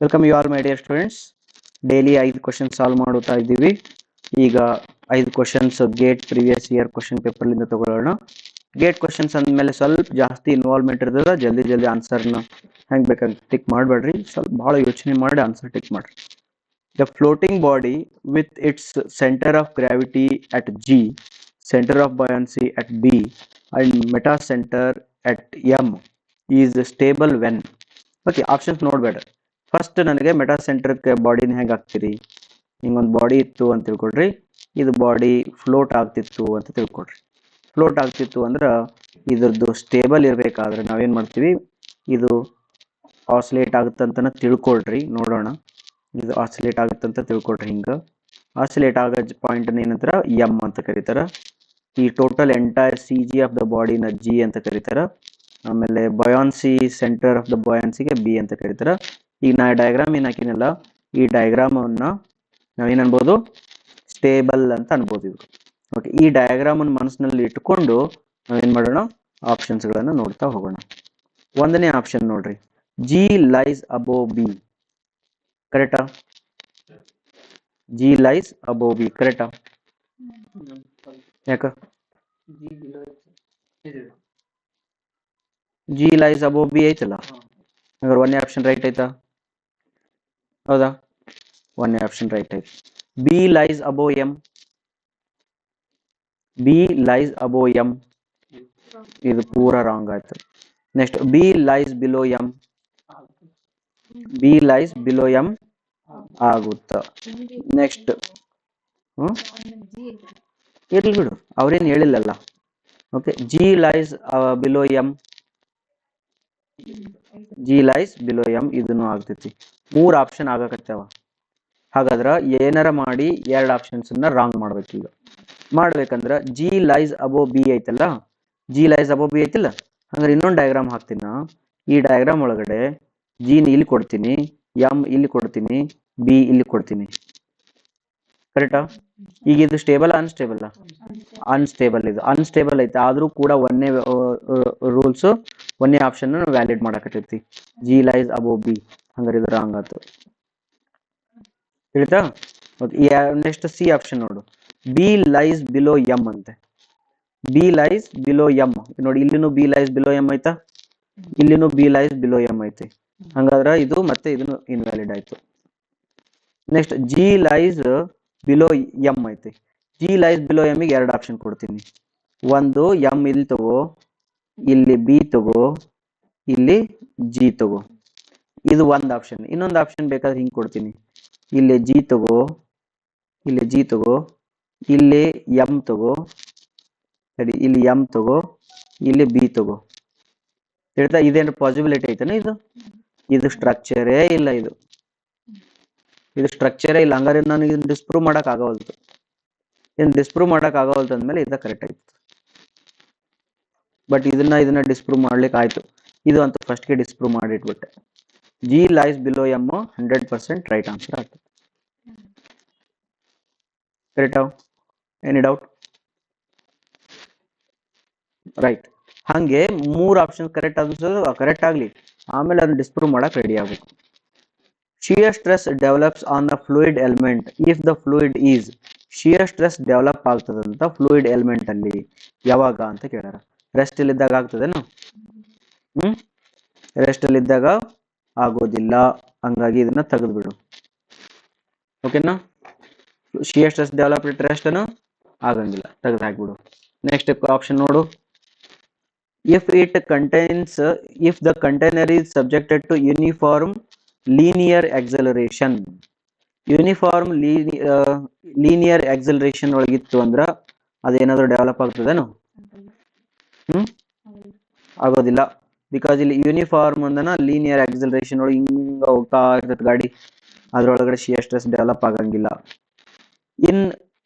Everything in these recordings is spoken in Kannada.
Welcome you all my dear students. Daily 5 question solve ಮಾಡುತ್ತಾ ಇದ್ದೀವಿ. ಈಗ 5 ಕ್ವಶನ್ಸ್ ಗೇಟ್ ಪ್ರಿವಿಯಸ್ ಇಯರ್ ಕ್ವಶನ್ ಪೇಪರ್ಲಿಂದ ತಗೊಳ್ಳೋಣ. ಗೇಟ್ ಕ್ವಶನ್ಸ್ ಅಂದಮೇಲೆ ಸ್ವಲ್ಪ ಜಾಸ್ತಿ ಇನ್ವಾಲ್ವ್ಮೆಂಟ್ ಇರ್ತದೆ. ಜಲ್ದಿ ಆನ್ಸರ್ನ ಹೆಂಗೆ ಬೇಕಂತ ಟಿಕ್ ಮಾಡಬೇಡ್ರಿ, ಸ್ವಲ್ಪ ಭಾಳ ಯೋಚನೆ ಮಾಡಿ ಆನ್ಸರ್ ಟಿಕ್ ಮಾಡಿರಿ. The floating body with its center of gravity at G, center of buoyancy at B, and meta center at M is stable when. Okay, options ನೋಡಬೇಡ. ಫಸ್ಟ್ ನನಗೆ ಮೆಟಾ ಸೆಂಟರ್ಗೆ ಬಾಡಿನ ಹೇಗೆ ಹಾಕ್ತೀರಿ? ಹಿಂಗೊಂದು ಬಾಡಿ ಇತ್ತು ಅಂತ ತಿಳ್ಕೊಡ್ರಿ. ಇದು ಬಾಡಿ ಫ್ಲೋಟ್ ಆಗ್ತಿತ್ತು ಅಂತ ತಿಳ್ಕೊಡ್ರಿ. ಫ್ಲೋಟ್ ಆಗ್ತಿತ್ತು ಅಂದ್ರೆ ಇದ್ರದ್ದು ಸ್ಟೇಬಲ್ ಇರಬೇಕಾದ್ರೆ ನಾವೇನು ಮಾಡ್ತೀವಿ? ಇದು ಆಸಿಲೇಟ್ ಆಗುತ್ತಂತನ ತಿಳ್ಕೊಳ್ರಿ. ನೋಡೋಣ, ಇದು ಆಸಿಲೇಟ್ ಆಗುತ್ತಂತ ತಿಳ್ಕೊಡ್ರಿ. ಹಿಂಗೆ ಆಸಿಲೇಟ್ ಆಗೋ ಪಾಯಿಂಟ್ ಏನಂತಾರ? ಎಮ್ ಅಂತ ಕರೀತಾರ. ಈ total entire C G of the ಬಾಡಿನ ಜಿ ಅಂತ ಕರೀತಾರ. ಆಮೇಲೆ ಬಯಾನ್ಸಿ ಸೆಂಟರ್ ಆಫ್ ದ ಬಯಾನ್ಸಿಗೆ ಬಿ ಅಂತ ಕರೀತಾರ. ಈಗ ನಾ ಡಯಾಗ್ರಾಮ್ ಏನು ಹಾಕಿನಲ್ಲ, ಈ ಡಯಾಗ್ರಾಮನ್ನು ನಾವೇನು ಅನ್ಬೋದು? ಸ್ಟೇಬಲ್ ಅಂತ ಅನ್ಬೋದು ಇದು. ಓಕೆ, ಈ ಡಯಾಗ್ರಾಮನ್ನು ಮನಸ್ಸಿನಲ್ಲಿ ಇಟ್ಕೊಂಡು ನಾವೇನು ಮಾಡೋಣ? ಆಪ್ಷನ್ಸ್ಗಳನ್ನು ನೋಡ್ತಾ ಹೋಗೋಣ. ಒಂದನೇ ಆಪ್ಷನ್ ನೋಡ್ರಿ, ಜಿ ಲೈಸ್ ಅಬೋವ್ ಬಿ. ಕರೆಕ್ಟಾ? ಜಿ ಲೈಸ್ ಅಬೋವ್ ಬಿ ಕರೆಕ್ಟಾ? ಯಾಕ ಜಿ ಲೈಸ್ ಅಬೋವ್ ಬಿ ಐತಲ್ಲ, ಹಾಗಾದ್ರೆ ಒಂದೇ ಆಪ್ಷನ್ ರೈಟ್ ಐತಾ? ಹೌದಾ? ಒಂದೇ ಆಪ್ಷನ್ ರೈಟ್ ಐತಿ. B lies above M. B lies above M, ಇದು ಪೂರಾ ರಾಂಗ್ ಆಯ್ತು. Next, B lies below M. B lies below M ಆಗುತ್ತ. ನೆಕ್ಸ್ಟ್, ಇರ್ಲಿ ಬಿಡು, ಅವ್ರೇನು ಹೇಳಿಲ್ಲಲ್ಲ. Okay, G lies below M. G lies below M ಇದನ್ನು ಆಗ್ತೈತಿ. 3 ಆಪ್ಷನ್ ಆಗಕತ್ತಾವ. ಹಾಗಾದ್ರೆ ಏನಾರ ಮಾಡಿ 2 ಆಪ್ಷನ್ಸನ್ನ ರಾಂಗ್ ಮಾಡ್ಬೇಕು. ಈಗ ಮಾಡ್ಬೇಕಂದ್ರೆ ಜಿ ಲೈಸ್ ಅಬೋವ್ ಬಿ ಐತಲ್ಲ, ಜಿ ಲೈಸ್ ಅಬೋವ್ ಬಿ ಐತಿಲ್ಲ, ಹಂಗಾರೆ ಇನ್ನೊಂದು ಡಯಾಗ್ರಾಮ್ ಹಾಕ್ತೀನಿ ನಾ. ಈ ಡಯಾಗ್ರಾಮ್ ಒಳಗಡೆ ಜಿನ ಇಲ್ಲಿ ಕೊಡ್ತೀನಿ, ಎಂ ಇಲ್ಲಿ ಕೊಡ್ತೀನಿ, ಬಿ ಇಲ್ಲಿ ಕೊಡ್ತೀನಿ. ಕರೆಕ್ಟಾ? ಈಗ ಇದು ಸ್ಟೇಬಲ್ ಅನ್ಸ್ಟೇಬಲ್? ಅನ್ಸ್ಟೇಬಲ್. ಇದು ಅನ್ಸ್ಟೇಬಲ್ ಐತೆ, ಆದ್ರೂ ಕೂಡ ಒಂದೇ ರೂಲ್ಸ್, ಒಂದೇ ಆಪ್ಷನ್ ವ್ಯಾಲಿಡ್ ಮಾಡಕತ್ತೈತಿ. ಜಿ ಲೈಸ್ ಅಬೋವ್ ಬಿ, ಹಂಗಾರೆ ಇದು ರಾಂಗ್ ಆಯ್ತು. ತಿಳಿತಾ? ನೆಕ್ಸ್ಟ್ ಸಿ ಆಪ್ಷನ್ ನೋಡು, ಬಿ ಲೈಸ್ ಬಿಲೋ ಎಂ ಅಂತೆ. ಬಿ ಲೈಸ್ ಬಿಲೋ ಎಂ ನೋಡಿ, ಇಲ್ಲಿನೂ ಬಿ ಲೈಸ್ ಬಿಲೋ ಎಂ ಐತಾ, ಇಲ್ಲಿನೂ ಬಿ ಲೈಸ್ ಬಿಲೋ ಎಂ ಐತಿ. ಹಂಗಾದ್ರೆ ಇದು ಮತ್ತೆ ಇದನ್ನು ಇನ್ವ್ಯಾಲಿಡ್ ಆಯ್ತು. Next, G lies below M ಐತಿ. ಜಿ ಲೈಸ್ ಬಿಲೋ ಎಮ್ಗೆ 2 ಆಪ್ಷನ್ ಕೊಡ್ತೀನಿ. ಒಂದು, ಎಂ ಇಲ್ಲಿ ತಗೋ, ಇಲ್ಲಿ ಬಿ ತಗೋ, ಇಲ್ಲಿ ಜಿ ತಗೋ. ಇದು ಒಂದು ಆಪ್ಷನ್. ಇನ್ನೊಂದು ಆಪ್ಷನ್ ಬೇಕಾದ್ರೆ ಹಿಂಗೆ ಕೊಡ್ತೀನಿ, ಇಲ್ಲಿ ಜಿ ತಗೋ, ಇಲ್ಲಿ ಜಿ ತಗೋ, ಇಲ್ಲಿ ಎಂ ತಗೋ, ಸರಿ, ಇಲ್ಲಿ ಎಂ ತಗೋ, ಇಲ್ಲಿ ಬಿ ತಗೋ. ಹೇಳ್ತಾ ಇದೇನು ಪಾಸಿಬಿಲಿಟಿ ಐತನ? ಇದು ಸ್ಟ್ರಕ್ಚರೇ ಇಲ್ಲ. ಇದು ಸ್ಟ್ರಕ್ಚರೇ ಇಲ್ಲ. ಹಂಗಾರೆ ನಾನು ಇದನ್ನ ಡಿಸ್ಪ್ರೂವ್ ಮಾಡಕ್ ಆಗವಲ್ತು. ಇದನ್ನ ಡಿಸ್ಪ್ರೂವ್ ಮಾಡಕ್ ಆಗವಲ್ತು ಅಂದ್ಮೇಲೆ ಇದು ಕರೆಕ್ಟ್ ಆಯ್ತು. ಬಟ್ ಇದನ್ನ ಡಿಸ್ಪ್ರೂವ್ ಮಾಡ್ಲಿಕ್ಕೆ ಆಯ್ತು. ಇದು ಅಂತೂ ಫಸ್ಟ್ಗೆ ಡಿಸ್ಪ್ರೂವ್ ಮಾಡಿಟ್ಬಿಟ್ಟೆ. G lies below M 100% right answer ಆಗ್ತದೆ. ಕರೆಕ್ಟಾ? Any doubt? ರೈಟ್. ಹಂಗೆ 3 ಆಪ್ಷನ್ ಕರೆಕ್ಟ್ ಆದ ಕರೆಕ್ಟ್ ಆಗ್ಲಿ, ಆಮೇಲೆ ಅದನ್ನ ಡಿಸ್ಪ್ರೂವ್ ಮಾಡಕ್ ರೆಡಿ ಆಗ್ಬೇಕು. Shear stress develops on the fluid element if the fluid is. shear stress develop ಆಗ್ತದಂತ ಫ್ಲೂಯಿಡ್ ಎಲಿಮೆಂಟ್ ಅಲ್ಲಿ ಯಾವಾಗ ಅಂತ ಕೇಳ್ಯಾರ. ರೆಸ್ಟ್ ಅಲ್ಲಿ ಇದ್ದಾಗ ಆಗ್ತದೇನು? ರೆಸ್ಟ್ ಅಲ್ಲಿ ಇದ್ದಾಗ ಆಗೋದಿಲ್ಲ. ಹಂಗಾಗಿ ಇದನ್ನ ತೆಗೆದು ಬಿಡು. ಓಕೆನಾ? Shear stress develop it rest ಅನ್ನು ಆಗಂಗಿಲ್ಲ, ತೆಗೆದು ಹಾಕ್ಬಿಡು. ನೆಕ್ಸ್ಟ್ ಆಪ್ಷನ್ ನೋಡು, if the container is subjected to uniform linear acceleration. Uniform linear acceleration ಒಳಗಿತ್ತು ಅಂದ್ರ ಅದೇನಾದ್ರೂ ಡೆವಲಪ್ ಆಗ್ತದೇನು? ಆಗೋದಿಲ್ಲ. ಬಿಕಾಸ್ ಇಲ್ಲಿ ಯೂನಿಫಾರ್ಮ್ ಅಂದನ ಲೀನಿಯರ್ ಆಕ್ಸಲರೇಷನ್ ಒಳಗೆ ಹಿಂಗ ಹೋಗ್ತಾ ಇರ್ತದೆ ಗಾಡಿ, ಅದ್ರೊಳಗಡೆ ಶಿಯರ್ ಸ್ಟ್ರೆಸ್ ಡೆವಲಪ್ ಆಗಂಗಿಲ್ಲ.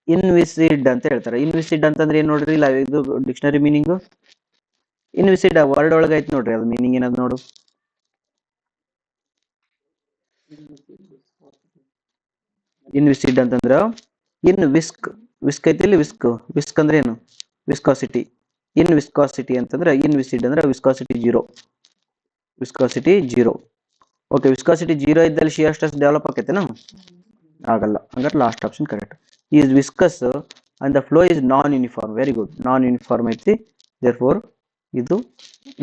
ಇನ್ವಿಸಿಡ್ ಅಂತ ಹೇಳ್ತಾರೆ. ಇನ್ವಿಸಿಡ್ ಅಂತಂದ್ರೆ ಏನ್ ನೋಡ್ರಿ, ಇಲ್ಲ ಇದು ಡಿಕ್ಷನರಿ ಮೀನಿಂಗ್. ಇನ್ವಿಸಿಡ್ ವರ್ಡ್ ಒಳಗೆ ಐತಿ ನೋಡ್ರಿ, ಅದು ಮೀನಿಂಗ್ ಏನದು ನೋಡು. ಇನ್ವಿಸಿಡ್ ಅಂತಂದ್ರ ಇನ್ ವಿಸ್ಕ್ ಐತಿ, ಇಲ್ಲಿ ವಿಸ್ಕ್ ಅಂದ್ರೆ ಏನು? ವಿಸ್ಕಾಸಿಟಿ. ಇನ್ ವಿಸ್ಕಾಸಿಟಿ ಅಂತಂದ್ರೆ ಇನ್ವಿಸಿಡ್ ಅಂದ್ರೆ ವಿಸ್ಕಾಸಿಟಿ 0. ಓಕೆ, ವಿಸ್ಕಾಸಿಟಿ 0 ಇದ್ದಲ್ಲಿ ಶಿಯರ್ ಸ್ಟ್ರೆಸ್ ಡೆವಲಪ್ ಆಕೈತೆನಾ? ಆಗಲ್ಲ. ಹಂಗಾರೆ last option correct. Is viscus and the flow is non uniform. Very good, non uniform ಐತಿ, ದೇರ್ ಫೋರ್ ಇದು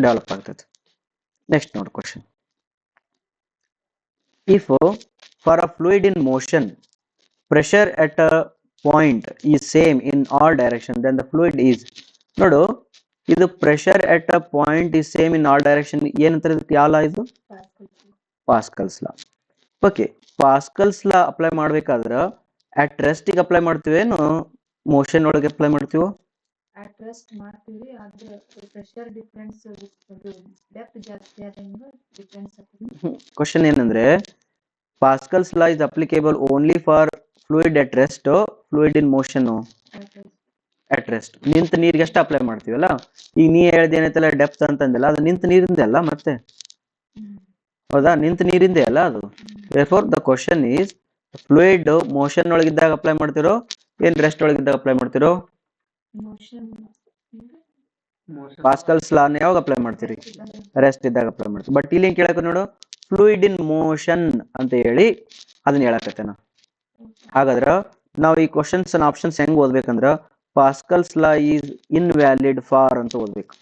ಡೆವಲಪ್ ಆಗ್ತೈತೆ. ನೆಕ್ಸ್ಟ್ ನೋಡಿ question. If for a fluid in motion pressure at a point is same in all direction, then the fluid is. ನೋಡು, ಇದು pressure at a point is same in all direction ಏನಂತಾರೆ, ಇದಕ್ಕೆ ಯಾವ ಲಾ ಇದು? Pascal's law. Okay, Pascal's law apply ಮಾಡ್ಬೇಕಾದ್ರ ಅಟ್ ರೆಸ್ಟಿಗೆ ಅಪ್ಲೈ ಮಾಡ್ತೀವೇನು ಮೋಷನ್ ಒಳಗೆ ಅಪ್ಲೈ ಮಾಡ್ತೀವೋ? ಅಟ್ ರೆಸ್ಟ್ ಮಾಡ್ತೀವಿ, ಆದ್ರೆ ಪ್ರೆಷರ್ ಡಿಫರೆನ್ಸ್ ಡೆಪ್ತ್ ಜಾಸ್ತಿ ಆದಂಗ ಡಿಫರೆನ್ಸ್ ಆಗ್ತದೆ. ಕ್ವಶನ್ ಏನಂದ್ರೆ Pascal's law is applicable only for fluid at rest, fluid in motion at rest. ನಿಂತ ನೀರಿಗೆ ಅಷ್ಟೇ ಅಪ್ಲೈ ಮಾಡ್ತೀವಲ್ಲ. ಈಗ ನೀ ಹೇಳ್ದೆ ಏನೈತಲ್ಲ ಡೆಪ್ತ್ ಅಂತಂದಿಲ್ಲ, ಅದು ನಿಂತ ನೀರಿಂದೆ ಅಲ್ಲ ಮತ್ತೆ, ಹೌದಾ? ನಿಂತ ನೀರಿಂದೆ ಅಲ್ಲ ಅದು. therefore the question is fluid motion ಒಳಗಿದ್ದಾಗ ಅಪ್ಲೈ ಮಾಡ್ತಿರೋ ಏನ್ ರೆಸ್ಟ್ ಒಳಗಿದ್ದಾಗ ಅಪ್ಲೈ ಮಾಡ್ತಿರೋ? ಪಾಸ್ಕಲ್ಸ್ ಲಾನ ಯಾವಾಗ ಅಪ್ಲೈ ಮಾಡ್ತೀರಿ? ರೆಸ್ಟ್ ಇದ್ದಾಗ ಅಪ್ಲೈ ಮಾಡ್ತೀವಿ. ಬಟ್ ಇಲ್ಲಿ ಏನ್ ಕೇಳಕ ನೋಡು, ಫ್ಲೂಯಿಡ್ ಇನ್ ಮೋಷನ್ ಅಂತ ಹೇಳಿ ಅದನ್ನ ಹೇಳಕತ್ತೇನ. ಹಾಗಾದ್ರ ನಾವು ಈ ಕ್ವಶನ್ಸ್ ಆಪ್ಷನ್ಸ್ ಹೆಂಗ್ ಓದ್ಬೇಕಂದ್ರ Pascal's law is invalid for ಅಂತ ಓದ್ಬೇಕು.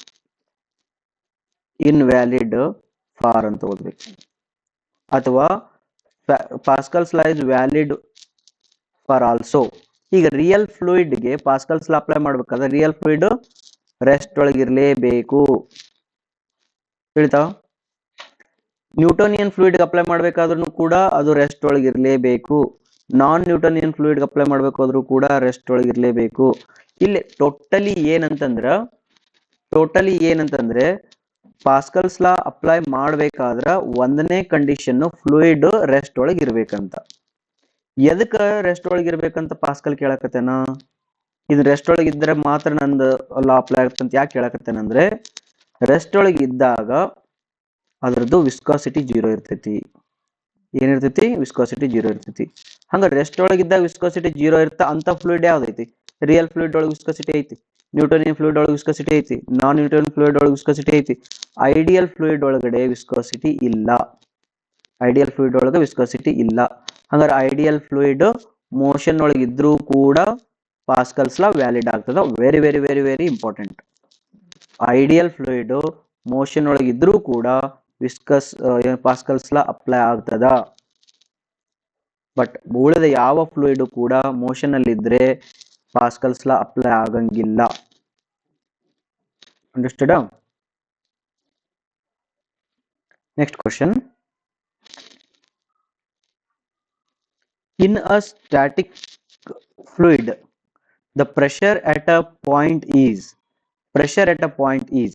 ಇನ್ವ್ಯಾಲಿಡ್ ಫಾರ್ ಅಂತ ಓದ್ಬೇಕು. ಅಥವಾ Pascal's law is valid for also. ಈಗ ರಿಯಲ್ ಫ್ಲೂಯಿಡ್ಗೆ ಪಾಸ್ಕಲ್ಸ್ ಲಾ ಅಪ್ಲೈ ಮಾಡ್ಬೇಕಾದ್ರೆ ರಿಯಲ್ ಫ್ಲೂಯಿಡ್ ರೆಸ್ಟ್ ಒಳಗಿರ್ಲೇಬೇಕು. ತಿಳಿತಾವ? ನ್ಯೂಟೋನಿಯನ್ ಫ್ಲೂಯಿಡ್ಗೆ ಅಪ್ಲೈ ಮಾಡ್ಬೇಕಾದ್ರೂ ಕೂಡ ಅದು ರೆಸ್ಟ್ ಒಳಗಿರ್ಲೇಬೇಕು. ನಾನ್ ನ್ಯೂಟೋನಿಯನ್ ಫ್ಲೂಯಿಡ್ಗೆ ಅಪ್ಲೈ ಮಾಡ್ಬೇಕಾದ್ರೂ ಕೂಡ ರೆಸ್ಟ್ ಒಳಗಿರ್ಲೇಬೇಕು. ಇಲ್ಲಿ ಟೋಟಲಿ ಏನಂತಂದ್ರೆ ಪಾಸ್ಕಲ್ಸ್ ಲಾ ಅಪ್ಲೈ ಮಾಡ್ಬೇಕಾದ್ರ ಒಂದನೇ ಕಂಡೀಷನ್ ಫ್ಲೂಯಿಡ್ ರೆಸ್ಟ್ ಒಳಗೆ ಇರ್ಬೇಕಂತ. ಎದಕ್ಕ ರೆಸ್ಟ್ ಒಳಗೆ ಇರ್ಬೇಕಂತ ಪಾಸ್ಕಲ್ ಕೇಳಕತ್ತೇನ? ಇದು ರೆಸ್ಟ್ ಒಳಗೆ ಇದ್ರೆ ಮಾತ್ರ ನಂದು ಲಾ ಅಪ್ಲೈ ಆಗುತ್ತೆ ಅಂತ ಯಾಕೆ ಕೇಳಕತ್ತೇನಂದ್ರೆ ರೆಸ್ಟ್ ಒಳಗೆ ಇದ್ದಾಗ ಅದ್ರದ್ದು ವಿಸ್ಕಾಸಿಟಿ 0 ಇರ್ತೈತಿ. ಏನಿರ್ತೈತಿ? ವಿಸ್ಕಾಸಿಟಿ 0 ಇರ್ತೈತಿ. ಹಂಗ ರೆಸ್ಟ್ ಒಳಗಿದ್ದಾಗ ವಿಸ್ಕಾಸಿಟಿ 0 ಇರ್ತ ಅಂತ ಫ್ಲೂಯಿಡ್ ಯಾವ್ದೈತಿ? ರಿಯಲ್ ಫ್ಲೂಯಿಡ್ ಒಳಗೆ ವಿಸ್ಕಾಸಿಟಿ ಐತಿ, ನ್ಯೂಟೋನಿಯನ್ ಫ್ಲೂಯಿಡ್ ಒಳಗೆ ವಿಸ್ಕಾಸಿಟಿ ಐತಿ, ನಾನ್ ನ್ಯೂಟೋನಿಯನ್ ಫ್ಲೂಯಿಡ್ ಒಳಗೆ ವಿಸ್ಕಾಸಿಟಿ ಐತಿ. ಐಡಿಯಲ್ ಫ್ಲೂಯಿಡ್ ಒಳಗಡೆ ವಿಸ್ಕಾಸಿಟಿ ಇಲ್ಲ. ಐಡಿಯಲ್ ಫ್ಲೂಯಿಡ್ ಒಳಗೆ ವಿಸ್ಕಾಸಿಟಿ ಇಲ್ಲ. ಹಂಗಾರೆ ಐಡಿಯಲ್ ಫ್ಲೂಯಿಡ್ ಮೋಷನ್ ಒಳಗೆ ಇದ್ರೂ ಕೂಡ ಪಾಸ್ಕಲ್ಸ್ ಲಾ ವ್ಯಾಲಿಡ್ ಆಗ್ತದ. Very very very very important. Ideal fluid motion ಒಳಗೆ ಇದ್ರೂ ಕೂಡ ಪಾಸ್ಕಲ್ಸ್ ಲಾ ಅಪ್ಲೈ ಆಗ್ತದ. ಬಟ್ ಉಳಿದ ಯಾವ ಫ್ಲೂಯಿಡ್ ಕೂಡ ಮೋಷನ್ ಅಲ್ಲಿ ಇದ್ರೆ ಪಾಸ್ಕಲ್ಸ್ ಲಾ ಅಪ್ಲೈ ಆಗಂಗಿಲ್ಲ. Understood? Next question. In a static fluid, the pressure at a point is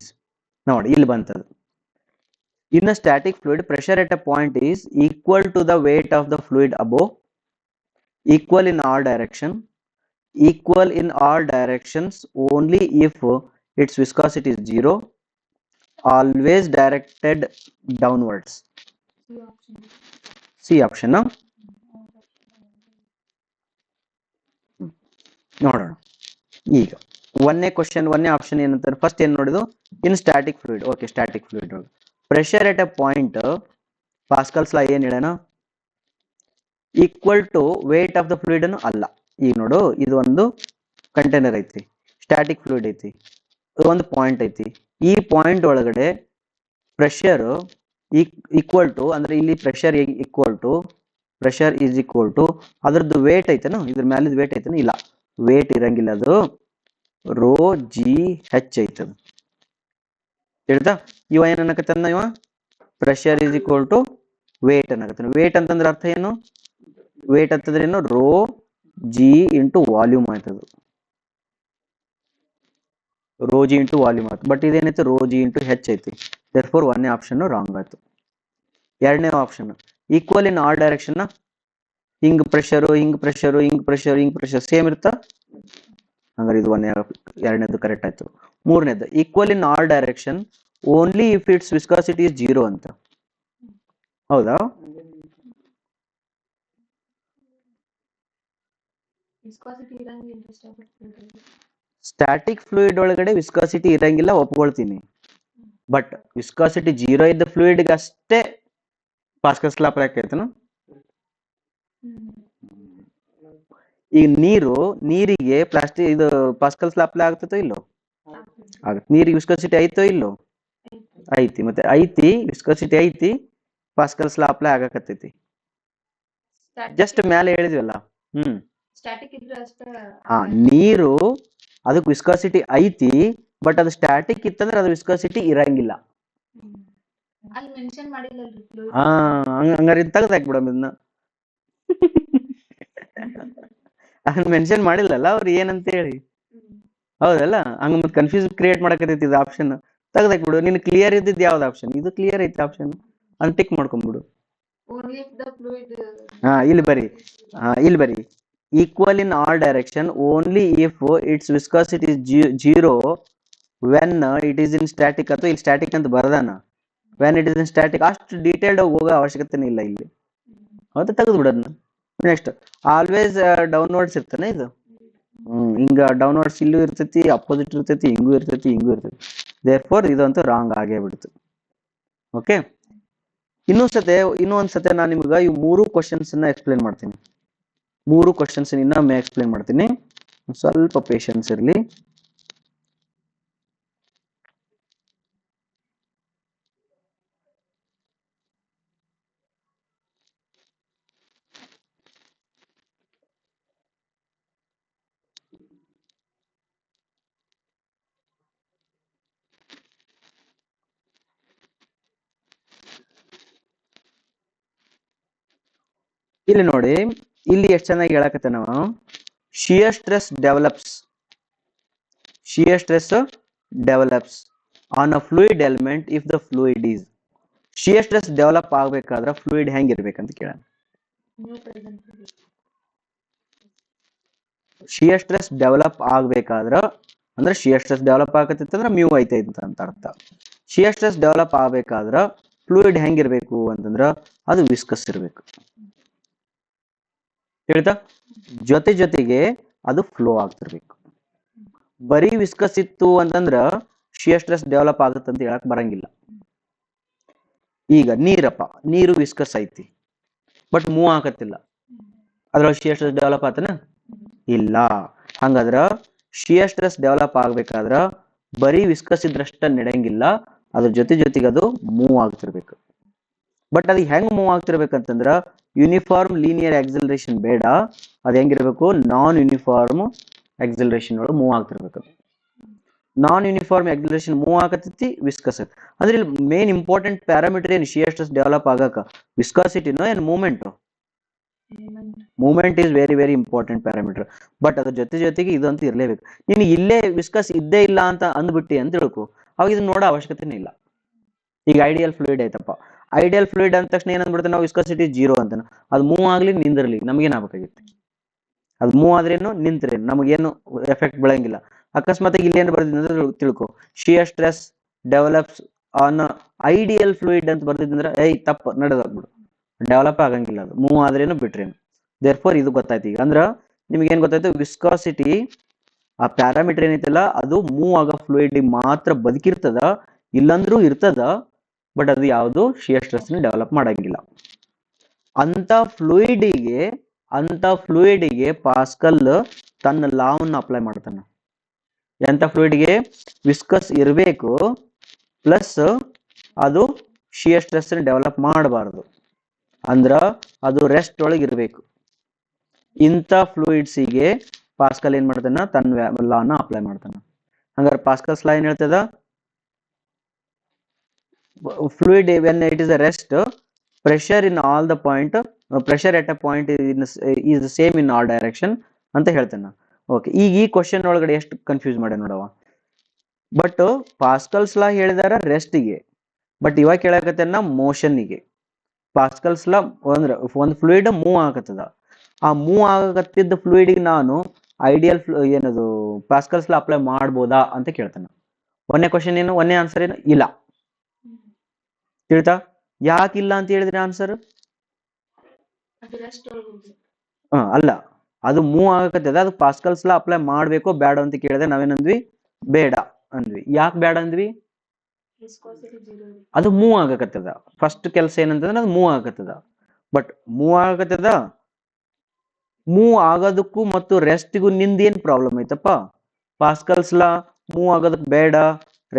ನೋಡಿ ಇಲ್ಲಿ ಬಂತದು. In a static fluid, pressure at a point is equal to the weight of the fluid above, equal in all directions only if its viscosity is 0, always directed downwards. C option. ನೋಡೋಣ. ಈಗ ಒಂದೇ ಆಪ್ಷನ್ ಏನಂತಾರೆ, ಫಸ್ಟ್ ಏನ್ ನೋಡಿದು, in static fluid. Okay, static fluid pressure at a point Pascal's law ಏನ್ ಹೇಳೋಣ, equal to weight of the fluid ಅಲ್ಲ. ಈಗ ನೋಡು, ಇದು ಒಂದು ಕಂಟೈನರ್ ಐತಿ, ಸ್ಟ್ಯಾಟಿಕ್ ಫ್ಲೂಯಿಡ್ ಐತಿ, ಒಂದು ಪಾಯಿಂಟ್ ಐತಿ. ಈ ಪಾಯಿಂಟ್ ಒಳಗಡೆ ಪ್ರೆಷರ್ ಈಕ್ವಲ್ ಟು, ಅಂದ್ರೆ ಇಲ್ಲಿ ಪ್ರೆಷರ್ ಈಸ್ ಈಕ್ವಲ್ ಟು ಅದ್ರದ್ದು ವೇಟ್ ಐತೇನು, ಇದ್ರ ಮ್ಯಾಲಿದ್ ವೇಟ್ ಐತೇನು? ಇಲ್ಲ, ವೇಟ್ ಇರಂಗಿಲ್ಲ. ಅದು ರೋ ಜಿ ಹೆಚ್ ಐತದ. ತಿಳಿತಾ? ಇವ ಏನ್ ಅನ್ನಕತ್ತಾನ, ಇವ pressure is equal to weight ಅನ್ನಕತ್ತಾನ. ವೇಟ್ ಅಂತಂದ್ರೆ ಅರ್ಥ ಏನು? ವೇಟ್ ಅಂತಂದ್ರೆ ಏನು? ರೋ ಜಿ ಇಂಟು ವಾಲ್ಯೂಮ್ ಆಯ್ತದ. ರೋ ಜಿ ಇಂಟು ವಾಲ್ಯೂಮ್ ಆಯ್ತು. ಬಟ್ ಇದೇನೈತಿ? ರೋ ಜಿ ಇಂಟು ಹೆಚ್ ಐತಿ. ದೇರ್ಫೋರ್ ಒಂದೇ ಆಪ್ಷನ್ ರಾಂಗ್ ಆಯ್ತು. ಎರಡನೇ option equal in all direction. ಹಿಂಗ್ ಪ್ರೆಷರು ಸೇಮ್ ಇರ್ತಾ. ಹಂಗಾರೆ ಇದು ಎರಡನೇದು ಕರೆಕ್ಟ್ ಆಯ್ತು. ಮೂರನೇದು equal in all direction only if its viscosity is 0 ಅಂತ. ಹೌದಾ? ಸ್ಟ್ಯಾಟಿಕ್ ಫ್ಲೂಯಿಡ್ ಒಳಗಡೆ ವಿಸ್ಕಾಸಿಟಿ ಇರಂಗಿಲ್ಲ, ಒಪ್ಕೊಳ್ತೀನಿ. ಬಟ್ ವಿಸ್ಕಾಸಿಟಿ 0 ಇದ್ದ ಫ್ಲೂಯಿಡ್ಗೆ ಅಷ್ಟೇ ಪಾಸ್ಕಲ್ಸ್ ಲಾ ಅಪ್ಲೈ ಆಕೈತನ ಹ್ಮ್ ಈಗ ನೀರಿಗೆ ಪ್ಲಾಸ್ಟಿಕ್ ಇದು ಪಾಸ್ಕಲ್ಸ್ ಲಾ ಅಪ್ಲೈ ಆಗ್ತೈತೋ ಇಲ್ಲೋ ಆಗ್ತದೆ. ಆಗತ್ತೆ. ನೀರಿಗೆ ವಿಸ್ಕೋಸಿಟಿ ಐತೋ ಇಲ್ಲೋ ಐತಿ. ಐತಿ. ಮತ್ತೆ ಐತಿ, ವಿಸ್ಕೋಸಿಟಿ ಐತಿ, ಪಾಸ್ಕಲ್ಸ್ ಲಾ ಅಪ್ಲೈ ಆಗಕತ್ತೈತಿ. ಜಸ್ಟ್ ಮ್ಯಾಲೆ ಹೇಳಿದ್ವಲ್ಲ. ಸ್ಟ್ಯಾಟಿಕ್ ಇದ್ರೆ ಅಷ್ಟ ಹಾ, ನೀರು ಅದಕ್ಕೆ ವಿಸ್ಕೋಸಿಟಿ ಐತಿ, ಬಟ್ ಅದು ಸ್ಟ್ಯಾಟಿಕ್ ಇತ್ತಂದ್ರೆ ಅದು ವಿಸ್ಕೋಸಿಟಿ ಇರಂಗಿಲ್ಲ. ಅಲ್ಲಿ ಮೆನ್ಷನ್ ಮಾಡಿಲ್ಲಲ್ರಿ fluid. ಹಾ, ಹಂಗಾರೆ ತೆಗ್ದು ಹಾಕ್ಬಿಡಮ್ ಇದನ್ನ. ಅದನ್ನ ಮೆನ್ಷನ್ ಮಾಡಿಲ್ಲಲ್ಲ ಅವ್ರು ಏನಂತ ಹೇಳಿ. ಹೌದಲ್ಲ, ಹಂಗ ಮತ್ತೆ ಕನ್ಫ್ಯೂಸ್ ಕ್ರಿಯೇಟ್ ಮಾಡಕತ್ತೈತಿ ಇದು ಆಪ್ಷನ್. ತೆಗ್ದು ಹಾಕ್ಬಿಡು. ನಿನ್ ಕ್ಲಿಯರ್ ಇದ್ದಿದ್ದು ಯಾವ್ದು ಆಪ್ಷನ್? ಇದು ಕ್ಲಿಯರ್ ಐತಿ ಆಪ್ಷನ್, ಅನ್ ಟಿಕ್ ಮಾಡ್ಕೊಂಡ್ಬಿಡು. Only if the fluid. ಇಲ್ಲಿ ಬರಿ equal in all direction only if its viscosity is zero when it is in static. ಅಥವಾ ಇಲ್ಲಿ ಸ್ಟ್ಯಾಟಿಕ್ ಅಂತ ಬರ್ದಾನ. When it is in static. ಅಷ್ಟು ಡೀಟೇಲ್ಡ್ ಆಗಿ ಹೋಗೋ ಅವಶ್ಯಕತೆನೇ ಇಲ್ಲ ಇಲ್ಲಿ. ಹೌದಾ, ತೆಗೆದು ಬಿಡೋದನ್ನ. ನೆಕ್ಸ್ಟ್, ಆಲ್ವೇಸ್ ಡೌನ್ವರ್ಡ್ಸ್ ಇರ್ತಾನೆ ಇದು. ಹಿಂಗ ಡೌನ್ವರ್ಡ್ಸ್ ಇಲ್ಲೂ ಇರ್ತೈತಿ, ಅಪೋಸಿಟ್ ಇರ್ತೈತಿ, ಹಿಂಗೂ ಇರ್ತೈತಿ, ಹಿಂಗೂ ಇರ್ತೈತಿ. ದೇರ್ಫೋರ್ ಇದಂತೂ ರಾಂಗ್ ಆಗೇ ಬಿಡ್ತು. ಓಕೆ, ಇನ್ನೊಂದ್ಸತೆ ನಾನು ನಿಮ್ಗೆ ಈ 3 ಕ್ವಶನ್ಸ್ ಎಕ್ಸ್ಪ್ಲೇನ್ ಮಾಡ್ತೀನಿ. 3 ಕ್ವಶನ್ಸ್ ಇನ್ನೊಮ್ಮೆ ಎಕ್ಸ್ಪ್ಲೇನ್ ಮಾಡ್ತೀನಿ. ಸ್ವಲ್ಪ ಪೇಷನ್ಸ್ ಇರಲಿ. ಇಲ್ಲಿ ನೋಡಿ, ಇಲ್ಲಿ ಎಷ್ಟು ಚೆನ್ನಾಗಿ ಹೇಳಕತ್ತೆ ನಾವು. Shear stress develops on a fluid element if the fluid is. Shear stress develop ಆಗ್ಬೇಕಾದ್ರೆ ಫ್ಲೂಯಿಡ್ ಹೆಂಗಿರ್ಬೇಕಂತ ಕೇಳೋಣ. ಶಿಯರ್ ಸ್ಟ್ರೆಸ್ ಡೆವಲಪ್ ಆಗ್ಬೇಕಾದ್ರ ಅಂದ್ರೆ ಶಿಯರ್ ಸ್ಟ್ರೆಸ್ ಡೆವಲಪ್ ಆಗತ್ತಿತ್ತಂದ್ರೆ ಮ್ಯೂ ಐತೈತೆ ಅಂತ ಅರ್ಥ. ಶಿಯರ್ ಸ್ಟ್ರೆಸ್ ಡೆವಲಪ್ ಆಗ್ಬೇಕಾದ್ರ ಫ್ಲೂಯಿಡ್ ಹೆಂಗಿರ್ಬೇಕು ಅಂತಂದ್ರ ಅದು ವಿಸ್ಕಸ್ ಇರ್ಬೇಕು. ಹೇಳ್ತಾ, ಜೊತೆಗೆ ಅದು ಫ್ಲೋ ಆಗ್ತಿರ್ಬೇಕು. ಬರೀ ವಿಸ್ಕಸ್ ಇತ್ತು ಅಂತಂದ್ರ ಶಿಯರ್ ಸ್ಟ್ರೆಸ್ ಡೆವಲಪ್ ಆಗುತ್ತೆ ಅಂತ ಹೇಳಕ್ ಬರಂಗಿಲ್ಲ. ಈಗ ನೀರು ವಿಸ್ಕಸ್ ಐತಿ, ಬಟ್ ಮೂವ್ ಆಗತ್ತಿಲ್ಲ. ಅದ್ರೊಳಗೆ ಶಿಯರ್ ಸ್ಟ್ರೆಸ್ ಡೆವಲಪ್ ಆತನ? ಇಲ್ಲ. ಹಂಗಾದ್ರ ಶಿಯರ್ ಸ್ಟ್ರೆಸ್ ಡೆವಲಪ್ ಆಗ್ಬೇಕಾದ್ರ ಬರೀ ವಿಸ್ಕಸ್ ಇದ್ರಷ್ಟ ನಡೆಯಂಗಿಲ್ಲ, ಅದ್ರ ಜೊತೆಗೆ ಅದು ಮೂವ್ ಆಗ್ತಿರ್ಬೇಕು. ಬಟ್ ಅದು ಹೆಂಗ್ ಮೂವ್ ಆಗ್ತಿರ್ಬೇಕಂತಂದ್ರ ಯೂನಿಫಾರ್ಮ್ ಲೀನಿಯರ್ ಆಕ್ಸಿಲರೇಷನ್ ಬೇಡ. ಅದು ಹೆಂಗಿರ್ಬೇಕು? ನಾನ್ ಯೂನಿಫಾರ್ಮ್ ಆಕ್ಸಿಲರೇಷನ್ ಒಳಗೆ ಮೂವ್ ಆಗ್ತಿರ್ಬೇಕು. ನಾನ್ ಯೂನಿಫಾರ್ಮ್ ಆಕ್ಸಿಲರೇಷನ್ ಮೂವ್ ಆಗತೈತಿ, ವಿಸ್ಕಸ್. ಅಂದ್ರೆ ಇಲ್ಲಿ ಮೇನ್ ಇಂಪಾರ್ಟೆಂಟ್ ಪ್ಯಾರಾಮೀಟರ್ ಏನು ಶಿಯರ್ ಸ್ಟ್ರೆಸ್ ಡೆವಲಪ್ ಆಗಕ? ವಿಸ್ಕಾಸಿಟಿನೋ ಏನು movement? Movement is very very important parameter. But ಅದ್ರ ಜೊತೆಗೆ ಇದಂತೂ ಇರಲೇಬೇಕು. ನೀನು ಇಲ್ಲೇ ವಿಸ್ಕಸ್ ಇದ್ದೇ ಇಲ್ಲ ಅಂತ ಅಂದ್ಬಿಟ್ಟಿ ಅಂತ ತಿಳ್ಕೊ, ಅವಾಗ ಇದನ್ನ ನೋಡೋ ಅವಶ್ಯಕತೆನೇ ಇಲ್ಲ. ಈಗ ಐಡಿಯಲ್ ಫ್ಲೂಯಿಡ್ ಐತಪ್ಪ, ಐಡಿಯಲ್ ಫ್ಲೂಯಿಡ್ ಅಂದ ತಕ್ಷಣ ಏನಂದ್ಬಿಡ್ತೇವೆ ನಾವು? ವಿಸ್ಕಾಸಿಟಿ 0 ಅಂತ. ಅದು ಮೂವ್ ಆಗ್ಲಿ ನಿಂದಿರ್ಲಿ ನಮಗೇನಾಗಬೇಕಾಗಿತ್ತು? ಅದು ಮೂವ್ ಆದ್ರೇನು ನಿಂತ್ರೇನು ನಮಗೇನು ಎಫೆಕ್ಟ್ ಬೀಳಂಗಿಲ್ಲ. ಅಕಸ್ಮಾತ್ ಇಲ್ಲಿ ಏನು ಬರ್ದಿದ್ರೆ ತಿಳ್ಕೊ, shear stress develops on ideal fluid ಅಂತ ಬರ್ದಿದ್ರೆ ತಪ್ಪ ನಡೆದಾಗ್ಬಿಡು. ಡೆವಲಪ್ ಆಗಂಗಿಲ್ಲ, ಅದು ಮೂವ್ ಆದ್ರೇನು ಬಿಟ್ರೇನು. ದೇರ್ಫೋರ್ ಇದು ಗೊತ್ತಾಯ್ತು. ಈಗ ಅಂದ್ರ ನಿಮ್ಗೇನ್ ಗೊತ್ತಾಯ್ತು? ವಿಸ್ಕಾಸಿಟಿ ಆ ಪ್ಯಾರಾಮೀಟರ್ ಏನೈತಲ್ಲ ಅದು ಮೂವ್ ಆಗೋ ಫ್ಲೂಯಿಡ್ ಮಾತ್ರ ಬದುಕಿರ್ತದ, ಇಲ್ಲಂದ್ರೂ ಇರ್ತದ. ಬಟ್ ಅದು ಯಾವುದು ಶಿಯರ್ ಸ್ಟ್ರೆಸ್ ಡೆವಲಪ್ ಮಾಡಂಗಿಲ್ಲ. ಅಂತ ಫ್ಲೂಯಿಡಿಗೆ ಪಾಸ್ಕಲ್ ತನ್ನ ಲಾವನ್ನು ಅಪ್ಲೈ ಮಾಡ್ತಾನ. ಎಂತ ಫ್ಲೂಯಿಡ್ಗೆ? ವಿಸ್ಕಸ್ ಇರಬೇಕು, ಪ್ಲಸ್ ಅದು ಶಿಯರ್ ಸ್ಟ್ರೆಸ್ ಡೆವಲಪ್ ಮಾಡಬಾರ್ದು. ಅಂದ್ರ ಅದು ರೆಸ್ಟ್ ಒಳಗೆ ಇರಬೇಕು. ಇಂಥ ಫ್ಲೂಯಿಡ್ಸಿಗೆ ಪಾಸ್ಕಲ್ ಏನ್ ಮಾಡ್ತಾನ? ತನ್ನ ಲಾನ ಅಪ್ಲೈ ಮಾಡ್ತಾನ. ಹಂಗಾರೆ ಪಾಸ್ಕಲ್ಸ್ ಲಾ ಏನ್ ಹೇಳ್ತದ? fluid when it is a rest, pressure in all the point, pressure at a point is the same in all direction ಅಂತ ಹೇಳ್ತೇನೆ. ಓಕೆ, ಈಗ ಈ ಕ್ವಶನ್ ಒಳಗಡೆ ಎಷ್ಟು ಕನ್ಫ್ಯೂಸ್ ಮಾಡ ನೋಡವ. ಬಟ್ ಪಾಸ್ಕಲ್ಸ್ ಲಾ ಹೇಳಿದಾರ ರೆಸ್ಟಿಗೆ, ಬಟ್ ಇವಾಗ ಕೇಳಕತ್ತೇನ ಮೋಷನ್ನಿಗೆ. ಪಾಸ್ಕಲ್ಸ್ ಲಾ ಅಂದ್ರೆ ಒಂದು ಫ್ಲೂಯಿಡ್ ಮೂವ್ ಆಗತ್ತದ, ಆ ಮೂವ್ ಆಗತ್ತಿದ್ದ ಫ್ಲೂಯಿಡ್ಗೆ ನಾನು ಐಡಿಯಲ್ ಏನದು ಪಾಸ್ಕಲ್ಸ್ ಲಾ ಅಪ್ಲೈ ಮಾಡ್ಬೋದಾ ಅಂತ ಕೇಳ್ತೇನೆ. ಒಂದೇ ಕ್ವಶನ್ ಏನು? ಒಂದೇ ಆನ್ಸರ್ ಏನು? ಇಲ್ಲ. ತಿಳಿತಾ? ಯಾಕಿಲ್ಲ ಅಂತ ಹೇಳಿದ್ರೆ ಆನ್ಸರ್ ಅಲ್ಲ, ಅದು ಮೂವ್ ಆಗಕತ್ತದ, ಅದು ಪಾಸ್ಕಲ್ಸ್ ಲಾ ಅಪ್ಲೈ ಮಾಡ್ಬೇಕೋ ಬೇಡ ಅಂತ ಕೇಳಿದ್ರೆ ನಾವೇನಂದ್ವಿ? ಬೇಡ ಅಂದ್ವಿ. ಯಾಕೆ ಬೇಡ ಅಂದ್ವಿ? ವಿಸ್ಕೋಸಿಟಿ ಜೀರೋ ಅದು ಮೂವ್ ಆಗಕತ್ತದ. ಫಸ್ಟ್ ಕೆಲಸ ಏನಂತಂದ್ರೆ ಅದು ಮೂವ್ ಆಗಕತ್ತದ. ಬಟ್ ಮೂವ್ ಆಗಕತ್ತದ, ಮೂವ್ ಆಗೋದಕ್ಕೂ ಮತ್ತು ರೆಸ್ಟಿಗೂ ನಿಂದೇನ್ ಪ್ರಾಬ್ಲಮ್ ಐತಪ್ಪ? ಪಾಸ್ಕಲ್ಸ್ ಲಾ ಮೂವ್ ಆಗೋದಕ್ಕೆ ಬೇಡ,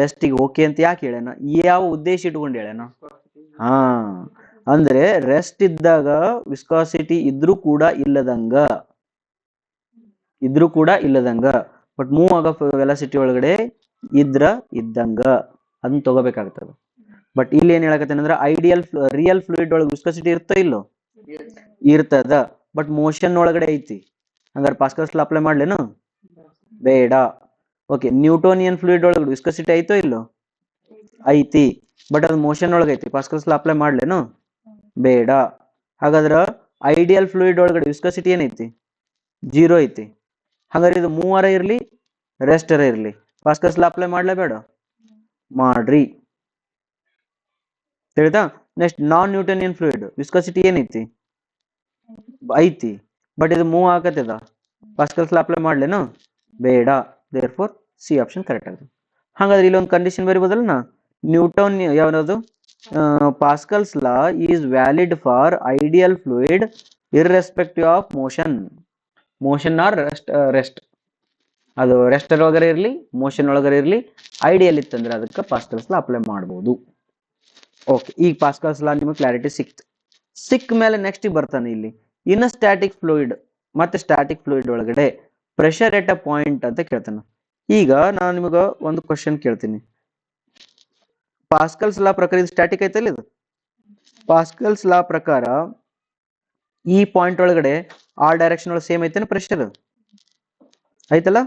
ರೆಸ್ಟಿಗೆ ಓಕೆ ಅಂತ ಯಾಕೆ ಹೇಳ್ಯಾನ? ಯಾವ ಉದ್ದೇಶ ಇಟ್ಕೊಂಡು ಹೇಳ್ಯಾನ? ಹಾ, ಅಂದ್ರೆ ರೆಸ್ಟ್ ಇದ್ದಾಗ ವಿಸ್ಕಾಸಿಟಿ ಇದ್ರೂ ಕೂಡ ಇಲ್ಲದಂಗ, ಬಟ್ ಮೂವ್ ಆಗೋ ವೆಲಾಸಿಟಿ ಒಳಗಡೆ ಇದ್ದಂಗ ಅದನ್ನ ತಗೋಬೇಕಾಗ್ತದ. ಬಟ್ ಇಲ್ಲಿ ಏನ್ ಹೇಳಕತ್ತೇನಂದ್ರ ರಿಯಲ್ ಫ್ಲೂಯಿಡ್ ಒಳಗೆ ವಿಸ್ಕಾಸಿಟಿ ಇರ್ತೋ ಇಲ್ಲೋ? ಇರ್ತದ, ಬಟ್ ಮೋಷನ್ ಒಳಗಡೆ ಐತಿ. ಹಂಗಾರೆ ಪಾಸ್ಕಲ್ಸ್ ಲಾ ಅಪ್ಲೈ ಮಾಡ್ಲೇನು? ಬೇಡ. ಓಕೆ, ನ್ಯೂಟೋನಿಯನ್ ಫ್ಲೂಯಿಡ್ ಒಳಗಡೆ ವಿಸ್ಕಾಸಿಟಿ ಐತೋ ಇಲ್ಲೋ? ಐತಿ, ಬಟ್ ಅದು ಮೋಷನ್ ಒಳಗೈತಿ. ಪಾಸ್ಕಲ್ಸ್ ಲಾ ಅಪ್ಲೈ ಮಾಡ್ಲೇನು? ಬೇಡ. ಹಾಗಾದ್ರ ಐಡಿಯಲ್ ಫ್ಲೂಯಿಡ್ ಒಳಗಡೆ ವಿಸ್ಕಾಸಿಟಿ ಏನೈತಿ? ಜೀರೋ ಐತಿ. ಹಾಗಾದ್ರೆ ಇದು ಮೂವರ ಇರ್ಲಿ, ರೆಸ್ಟರ ಇರ್ಲಿ, ಪಾಸ್ಕಲ್ಸ್ ಲಾ ಅಪ್ಲೈ ಮಾಡ್ಲೇ ಬೇಡ? ಮಾಡ್ರಿ. ತಿಳಿತಾ? Next non Newtonian fluid viscosity ಏನೈತಿ? ಐತಿ, ಬಟ್ ಇದು ಮೂವ್ ಆಗತ್ತದ. ಪಾಸ್ಕಲ್ಸ್ ಲಾ ಅಪ್ಲೈ ಮಾಡ್ಲೇನು? ಬೇಡ. Therefore C option correct ಆಗುತ್ತೆ. ಹಾಗಾದ್ರೆ ಇಲ್ಲಿ ಒಂದು ಕಂಡೀಷನ್ ಬರೀಬೋದಲ್ಲ, ನ್ಯೂಟನ್ ಯಾವ್ದು? Pascal's law is valid for ideal fluid irrespective of motion or rest. ಅದು ರೆಸ್ಟರ್ ಒಳಗಡೆ ಇರಲಿ, ಮೋಷನ್ ಒಳಗಡೆ ಇರಲಿ, ಐಡಿಯಲ್ ಇತ್ತಂದ್ರೆ ಅದಕ್ಕೆ ಪಾಸ್ಕಲ್ಸ್ ಲಾ ಅಪ್ಲೈ ಮಾಡ್ಬೋದು. ಓಕೆ, ಈಗ ಪಾಸ್ಕಲ್ಸ್ ಲಾ ನಿಮಗೆ ಕ್ಲಾರಿಟಿ ಸಿಕ್ಕ ಮೇಲೆ ನೆಕ್ಸ್ಟ್ ಬರ್ತಾನೆ ಇಲ್ಲಿ ಇನ್ ಸ್ಟ್ಯಾಟಿಕ್ ಫ್ಲೂಯಿಡ್. ಮತ್ತೆ ಸ್ಟ್ಯಾಟಿಕ್ ಫ್ಲೂಯಿಡ್ ಒಳಗಡೆ ಪ್ರೆಷರ್ ಎಟ್ ಅ ಪಾಯಿಂಟ್ ಅಂತ ಕೇಳ್ತಾನೆ. ಈಗ ನಾನು ನಿಮಗೆ ಒಂದು ಕ್ವಶನ್ ಕೇಳ್ತೀನಿ. ಪಾಸ್ಕಲ್ಸ್ ಲಾ ಪ್ರಕಾರ ಇದು ಸ್ಟ್ಯಾಟಿಕ್ ಐತಲ್ಲ, ಇದು ಪಾಸ್ಕಲ್ಸ್ ಲಾ ಪ್ರಕಾರ ಈ ಪಾಯಿಂಟ್ ಒಳಗಡೆ ಆ ಡೈರೆಕ್ಷನ್ ಒಳಗೆ ಸೇಮ್ ಐತೇನೆ ಪ್ರೆಷರ್? ಐತಲ್ಲ.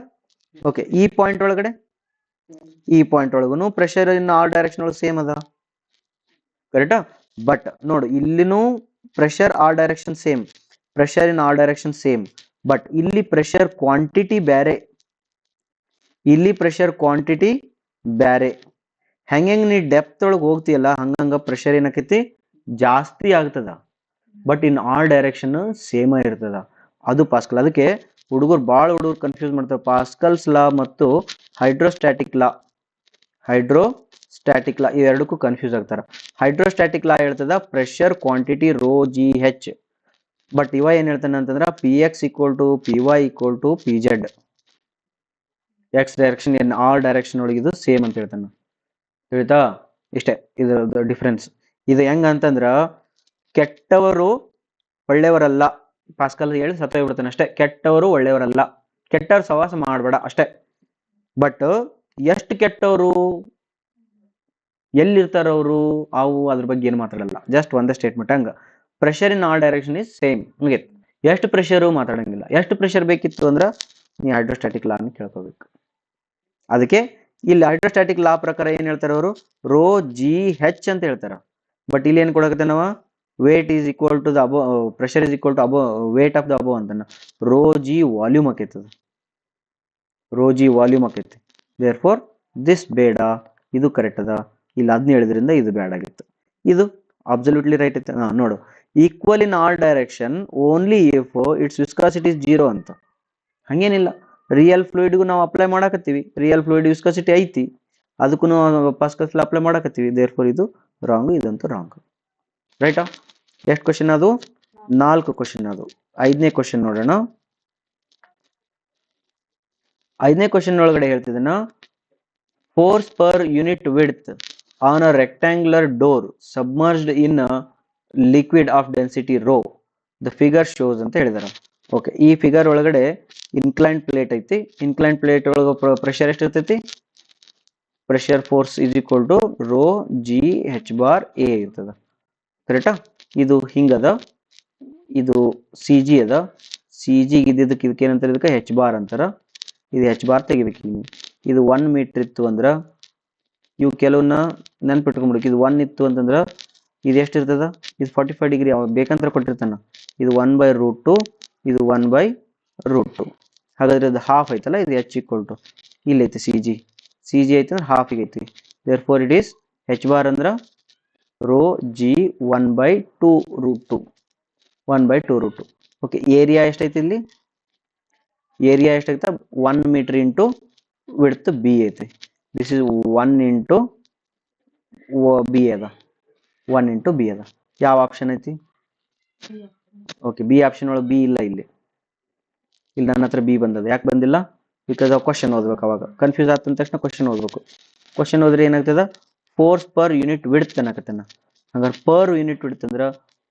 ಓಕೆ, ಈ ಪಾಯಿಂಟ್ ಒಳಗೂ ಪ್ರೆಷರ್ ಇನ್ ಆ ಡೈರೆಕ್ಷನ್ ಒಳಗೆ ಸೇಮ್ ಅದ, ಕರೆಕ್ಟಾ? ಬಟ್ ನೋಡು, ಇಲ್ಲಿನೂ ಪ್ರೆಷರ್ ಆ ಡೈರೆಕ್ಷನ್ ಸೇಮ್, ಪ್ರೆಷರ್ ಇನ್ ಆ ಡೈರೆಕ್ಷನ್ ಸೇಮ್, ಬಟ್ ಇಲ್ಲಿ ಪ್ರೆಷರ್ ಕ್ವಾಂಟಿಟಿ ಬೇರೆ, ಇಲ್ಲಿ ಪ್ರೆಷರ್ ಕ್ವಾಂಟಿಟಿ ಬೇರೆ. ಹೆಂಗ್ ನೀ ಡೆಪ್ತ್ ಒಳಗೆ ಹೋಗ್ತೀಯಲ್ಲ ಹಂಗಂಗ ಪ್ರೆಷರ್ ಏನಕೈತಿ? ಜಾಸ್ತಿ ಆಗ್ತದ, ಬಟ್ ಇನ್ ಆ ಡೈರೆಕ್ಷನ್ ಸೇಮ್ ಇರ್ತದ. ಅದು ಪಾಸ್ಕಲ್. ಅದಕ್ಕೆ ಭಾಳ ಹುಡುಗರು ಕನ್ಫ್ಯೂಸ್ ಮಾಡ್ತಾರೆ ಪಾಸ್ಕಲ್ಸ್ ಲಾ ಮತ್ತು ಹೈಡ್ರೋಸ್ಟ್ಯಾಟಿಕ್ ಲಾ ಇವೆರಡಕ್ಕೂ ಕನ್ಫ್ಯೂಸ್ ಆಗ್ತಾರ. ಹೈಡ್ರೋಸ್ಟ್ಯಾಟಿಕ್ ಲಾ ಹೇಳ್ತದ pressure quantity rho G H, but ಇವ ಏನ್ ಹೇಳ್ತಾನೆ ಅಂತಂದ್ರ P X equal to P Y equal to P Z. X direction ಎನ್ ಆರ್ ಡೈರೆಕ್ಷನ್ ಒಳಗೆ ಇದು ಸೇಮ್ ಅಂತ ಹೇಳ್ತಾನೆ. ತಿಳಿತಾ? ಇಷ್ಟೇ ಇದ್ರ ಡಿಫ್ರೆನ್ಸ್. ಇದು ಹೆಂಗ ಅಂತಂದ್ರ ಕೆಟ್ಟವರು ಒಳ್ಳೆಯವರಲ್ಲ, ಪಾಸ್ಕಲ್ ಹೇಳಿ ಸತ್ತ ಬಿಡ್ತಾನೆ ಅಷ್ಟೇ. ಕೆಟ್ಟವರು ಒಳ್ಳೆಯವರಲ್ಲ, ಕೆಟ್ಟವ್ರ ಸವಾಸ ಮಾಡಬೇಡ ಅಷ್ಟೇ. ಬಟ್ ಎಷ್ಟು ಕೆಟ್ಟವರು, ಎಲ್ಲಿರ್ತಾರ ಅವರು, ಅದ್ರ ಬಗ್ಗೆ ಏನು ಮಾತಾಡಲ್ಲ. ಜಸ್ಟ್ ಒಂದೇ ಸ್ಟೇಟ್ಮೆಂಟ್. ಹಂಗ pressure in all direction is same. ಮುಗಿತ್. ಎಷ್ಟು ಪ್ರೆಷರು ಮಾತಾಡಂಗಿಲ್ಲ. ಎಷ್ಟು ಪ್ರೆಷರ್ ಬೇಕಿತ್ತು ಅಂದ್ರ ನೀ ಹೈಡ್ರೋಸ್ಟ್ಯಾಟಿಕ್ ಲಾ ಅನ್ನು ಕೇಳ್ಕೋಬೇಕು. ಅದಕ್ಕೆ ಇಲ್ಲಿ ಹೈಡ್ರೋಸ್ಟ್ಯಾಟಿಕ್ ಲಾ ಪ್ರಕಾರ ಏನ್ ಹೇಳ್ತಾರ ಅವರು? ರೋ ಜಿ ಹೆಚ್ ಅಂತ ಹೇಳ್ತಾರ. ಬಟ್ ಇಲ್ಲಿ ಏನ್ ಕೊಡಕತ್ತೆ ನಾವು? Weight is equal to the ಅಬೋ, ಪ್ರೆಷರ್ ಈಸ್ ಈಕ್ವಲ್ ಟು ಅಬೋ ವೇಟ್ ಆಫ್ ದ ಅಬೋ ಅಂತಾನ. ರೋ ಜಿ ವಾಲ್ಯೂಮ್ ಆಕೈತದ, ರೋ ಜಿ ವಾಲ್ಯೂಮ್ ಆಕೈತಿ. ದೇರ್ ಫೋರ್ ದಿಸ್ ಬೇಡ, ಇದು ಕರೆಕ್ಟ್ ಅದ. ಇಲ್ಲಿ 17 ಇದು ಬ್ಯಾಡ್ ಆಗಿತ್ತು. ಇದು ಅಬ್ಸಲ್ಯೂಟ್ಲಿ ರೈಟ್ ಐತೆ. ನೋಡು, equal in all direction only if its viscosity is zero ಅಂತ. ಹಂಗೇನಿಲ್ಲ, ರಿಯಲ್ ಫ್ಲೂಯಿಡ್ಗೂ ನಾವು ಅಪ್ಲೈ ಮಾಡಕತ್ತೀವಿ. ರಿಯಲ್ ಫ್ಲೂಯಿಡ್ ವಿಸ್ಕಾಸಿಟಿ ಐತಿ, ಅದಕ್ಕೂ ಪಾಸ್ಕಲ್ಸ್ ಲಾ ಅಪ್ಲೈ ಮಾಡಕತ್ತೀವಿ. ದೇರ್ ಫೋರ್ ಇದು ರಾಂಗ್, ಇದಂತೂ ರಾಂಗ್. ರೈಟಾ? ಎಷ್ಟು ಕ್ವಶನ್ ಅದು? 4 ಕ್ವಶನ್ ಅದು. 5ನೇ ಕ್ವಶನ್ ನೋಡೋಣ. 5ನೇ ಕ್ವಶನ್ ಒಳಗಡೆ ಹೇಳ್ತಿದ್ದಾನ, force per unit width on a rectangular door submerged in liquid of density rho the figure shows ಅಂತ ಹೇಳಿದಾರೆ. ಓಕೆ, ಈ ಫಿಗರ್ ಒಳಗಡೆ ಇನ್ಕ್ಲೈನ್ ಪ್ಲೇಟ್ ಐತಿ. ಇನ್ಕ್ಲೈನ್ ಪ್ಲೇಟ್ ಒಳಗೆ ಪ್ರೆಷರ್ ಎಷ್ಟು ಇರ್ತೈತಿ? Pressure force is equal to rho G h bar A ಇರ್ತದ. ಕರೆಕ್ಟಾ? ಇದು ಹಿಂಗದ, ಇದು ಸಿ ಜಿ ಅದ. ಸಿ ಜಿ ಇದಕ್ಕೆ ಏನಂತಾರೆ? ಇದಕ್ಕೆ ಹೆಚ್ ಬಾರ್ ಅಂತಾರ. ಇದು ಹೆಚ್ ಬಾರ್ ತೆಗಿಬೇಕು. ಇದು 1 ಮೀಟರ್ ಇತ್ತು ಅಂದ್ರ ಇವು ಕೆಲವನ್ನ ನೆನ್ಪಿಟ್ಕೊಂಡ್ಬಿಡಕ್. ಇದು 1 ಇತ್ತು ಅಂತಂದ್ರ ಇದು ಎಷ್ಟಿರ್ತದ? ಇದು 45 ಡಿಗ್ರಿ ಬೇಕಂತ ಕೊಟ್ಟಿರ್ತಾನ. ಇದು 1/√2, ಇದು 1/√2. ಹಾಗಾದ್ರೆ ಇದು ಹಾಫ್ ಐತಲ್ಲ, ಇದು ಹೆಚ್ ಈಕ್ವಲ್ ಟು ಇಲ್ಲೈತಿ ಸಿ ಜಿ. ಸಿ ಜಿ ಐತಿ ಅಂದ್ರೆ ಹಾಫಿಗೆ ಐತಿ. Therefore it is h bar ಅಂದ್ರ ರೋ ಜಿ 1/2√2. 1/2√2. ಓಕೆ, ಏರಿಯಾ ಎಷ್ಟೈತಿ ಇಲ್ಲಿ? ಏರಿಯಾ ಎಷ್ಟಾಯ್ತಾ? 1 ಮೀಟರ್ ಇಂಟು ವಿಡ್ತ್ ಬಿ ಐತಿ. ದಿಸ್ ಇಸ್ 1 ಇಂಟು ಬಿ ಅದ 1 ಇಂಟು ಬಿ ಅದ. ಯಾವ ಆಪ್ಷನ್ ಐತಿ? B option. Okay, B option ಒಳಗೆ ಬಿ ಇಲ್ಲ. ಇಲ್ಲಿ ನನ್ನ ಹತ್ರ ಬಿ ಬಂದದ. ಯಾಕೆ ಬಂದಿಲ್ಲ? ಬಿಕಾಸ್ ಆಫ್ ಕ್ವಶನ್ ಓದ್ಬೇಕು. ಅವಾಗ ಕನ್ಫ್ಯೂಸ್ ಆದ ತಕ್ಷಣ ಕ್ವಶನ್ ಓದ್ಬೇಕು. ಕ್ವಶನ್ ಓದ್ರೆ ಏನಾಗ್ತದ? ಫೋರ್ಸ್ ಪರ್ ಯೂನಿಟ್ ವಿಡ್ತ್ ಅನ್ನಕತ್ತೇನ. ಹಂಗಾರೆ ಪರ್ ಯೂನಿಟ್ ವಿಡ್ತ್ ಅಂದ್ರೆ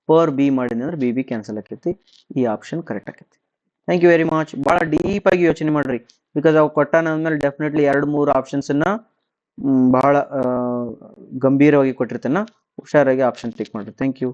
ಪರ್ ಬಿ ಮಾಡಿದ್ರೆ ಅಂದ್ರೆ ಬಿ ಕ್ಯಾನ್ಸಲ್ ಆಕೈತಿ. ಈ ಆಪ್ಷನ್ ಕರೆಕ್ಟ್ ಆಕೈತಿ. Thank you very much. ಭಾಳ ಡೀಪ್ ಆಗಿ ಯೋಚನೆ ಮಾಡ್ರಿ. ಬಿಕಾಸ್ ಅವು ಕೊಟ್ಟಾನ ಅಂದ್ಮೇಲೆ ಡೆಫಿನೆಟ್ಲಿ 2-3 ಆಪ್ಷನ್ಸ್ ಅನ್ನ ಬಹಳ ಗಂಭೀರವಾಗಿ ಕೊಟ್ಟಿರ್ತಾನ. ಹುಷಾರಾಗಿ ಆಪ್ಷನ್ ಟಿಕ್ ಮಾಡ್ರಿ. Thank you.